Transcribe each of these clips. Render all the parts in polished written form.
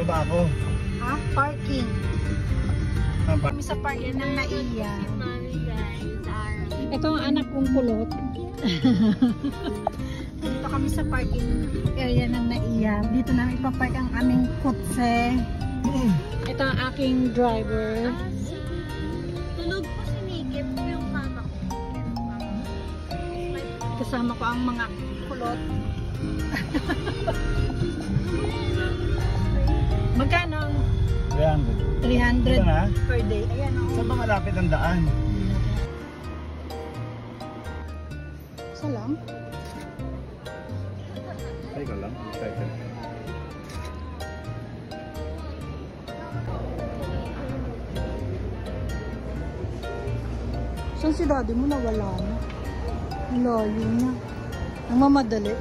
Baba ako. Ha? Parking. Kami sa parking ng Naiya. Ito ang anak kong kulot. Dito kami sa parking area ng Naiya. Dito na ipapark ang aming kotse. Ito ang aking driver. Tulog po si Nikip yung mama ko. Kasama ko ang mga kulot. Magkano? 300. 300 Ito na? per day. Ayan o. Saan ba malapit ang daan? Isa lang? Teka lang. Teka. Saan si daddy mo? Nawala na. Layo niya. Namamadali.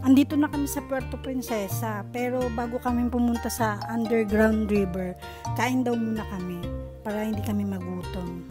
Andito na kami sa Puerto Princesa, pero bago kami pumunta sa underground river, kain daw muna kami para hindi kami magutom.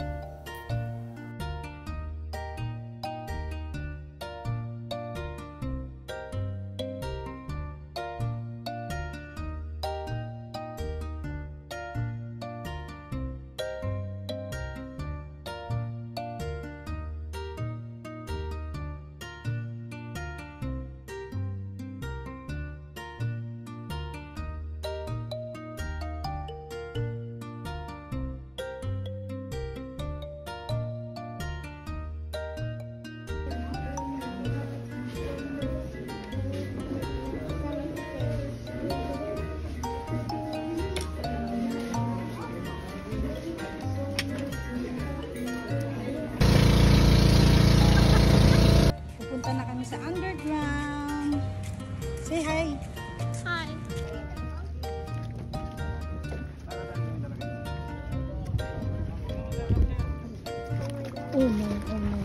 Sa underground. Say hi. Hi. Oh no, oh no.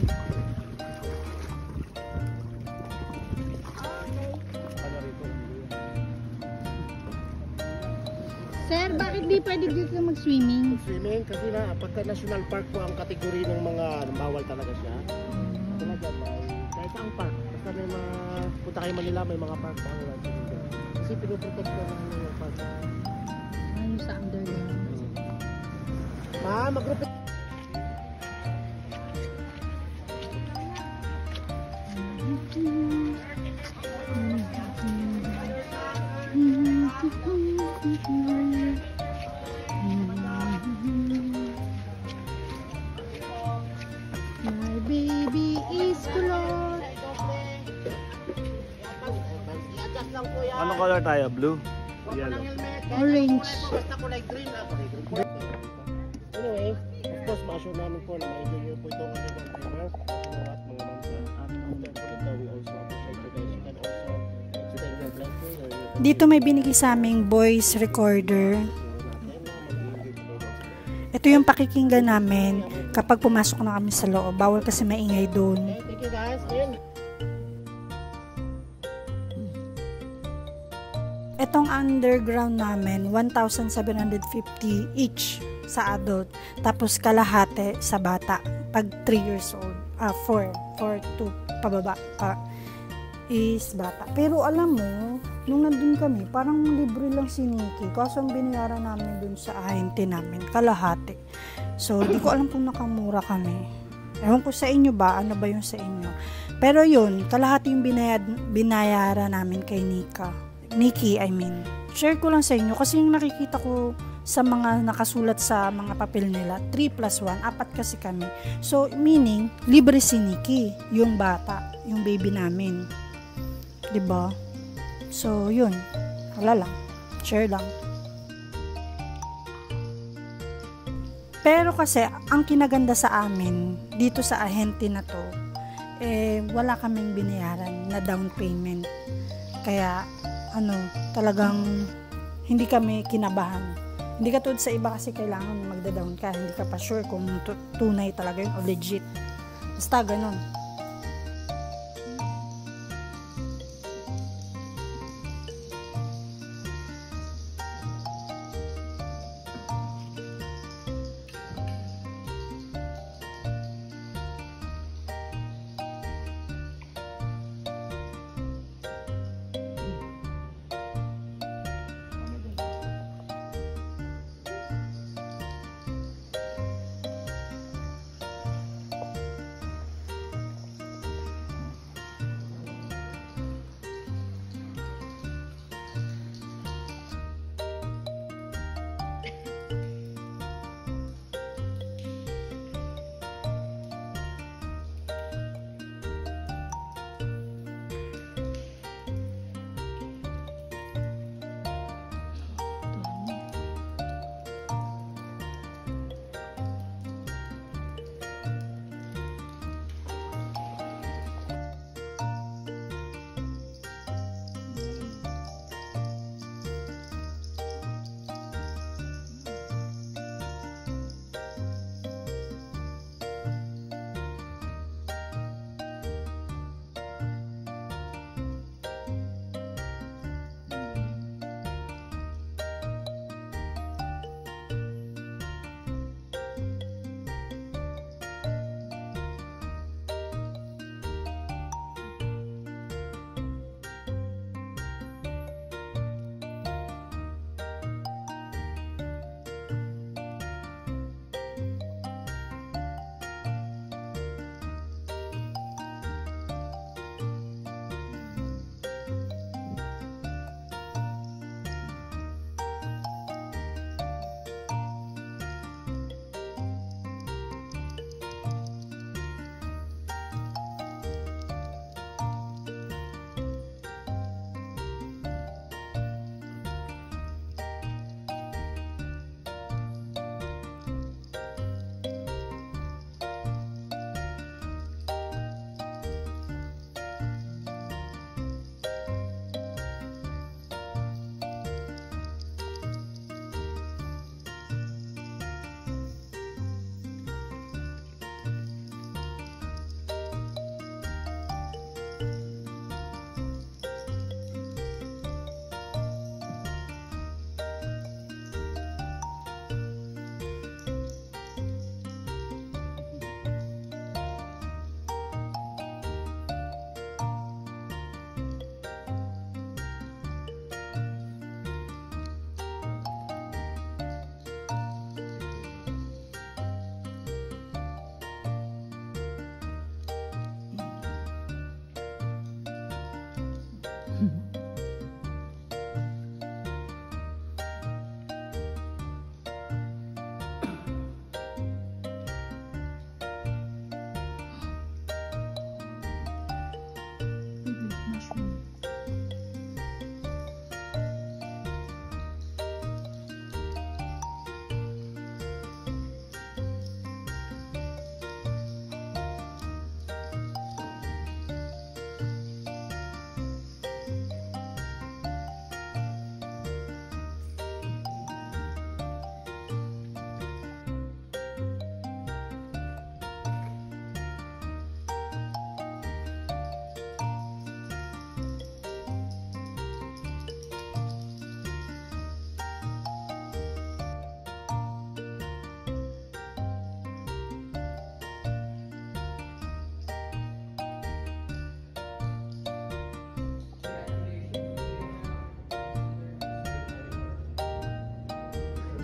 Sir, bakit di pwede dito mag-swimming? Swimming kasi na pagka national park po ang kategory ng mga bawal talaga siya. Talaga kahit ang park. Basta may mga, punta kayo Manila, may mga park pa ang kasi pinuprotect ko ng mga park. Ano sa underground? Mag-group My baby is kulot. Anong color tayo? Blue? Yellow. Orange. Basta kulay green na. Anyway, of course, ma-assure namin po na ma-enjoy nyo po itong underground river at mga mansa. We also appreciate you guys. You can also extend your blessing. Dito may binigay sa aming voice recorder. Ito yung pakikinggan namin kapag pumasok na kami sa loob. Bawal kasi maingay doon. Thank you guys. Ayun. Itong underground namin, 1,750 each sa adult. Tapos kalahati sa bata. Pag 3 years old. 4 to pababa pa is bata. Pero alam mo, nung nandun kami, parang libre lang si Nikki. Kaso ang binayaran namin dun sa ahente namin, kalahati. So, di ko alam kung nakamura kami. Ewan ko sa inyo ba, ano ba yung sa inyo. Pero yun, kalahati yung binayaran namin kay Nikki, I mean. Share ko lang sa inyo kasi yung nakikita ko sa mga nakasulat sa mga papel nila, 3+1, 4 kasi kami. So, meaning, libre si Nikki, yung bata, yung baby namin. 'Di ba? So, yun. Wala lang. Share lang. Pero kasi, ang kinaganda sa amin, dito sa ahente na to, wala kaming binayaran na down payment. Kaya, talagang hindi kami kinabahan. Hindi ka tulad sa iba kasi kailangan magda-down ka. Hindi ka pa sure kung tunay talaga yun o legit. Basta ganun.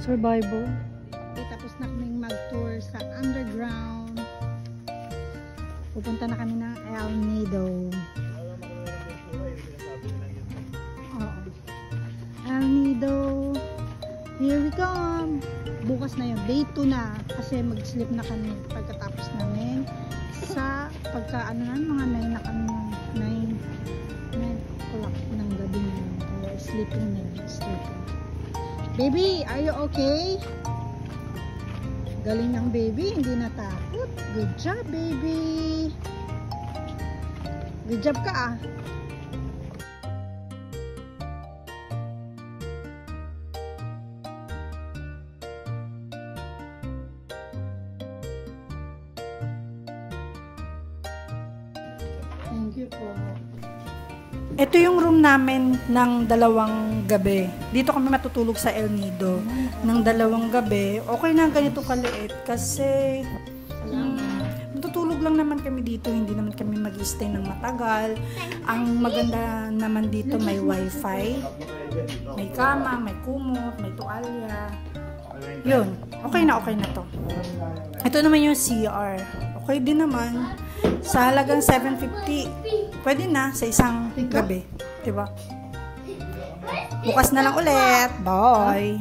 Survival. Okay, tapos na kaming mag-tour sa underground. Pupunta na kami ng El Nido. Oo. El Nido. Here we come. Bukas na yun. Day 2 na. Kasi mag-sleep na kami pagkatapos namin sa mga 9 na kami. 9 o'clock ng gabi na yun. Kaya sleeping na yun. Sleeping. Baby, are you okay? Galing ng baby, hindi natakot. Good job, baby. Good job ka ah. you po. Ito yung room namin ng 2 gabi. Dito kami matutulog sa El Nido. Ng 2 gabi. Okay na ganito kaliit kasi matutulog lang naman kami dito. Hindi naman kami mag-stay ng matagal. Ang maganda naman dito may wifi. May kama, may kumot, may tuwalya. Yun. Okay na to. Ito naman yung CR. Okay din naman. Sa halagang 750. Pwede na sa isang gabi. Diba? Bukas na lang ulit. Bye!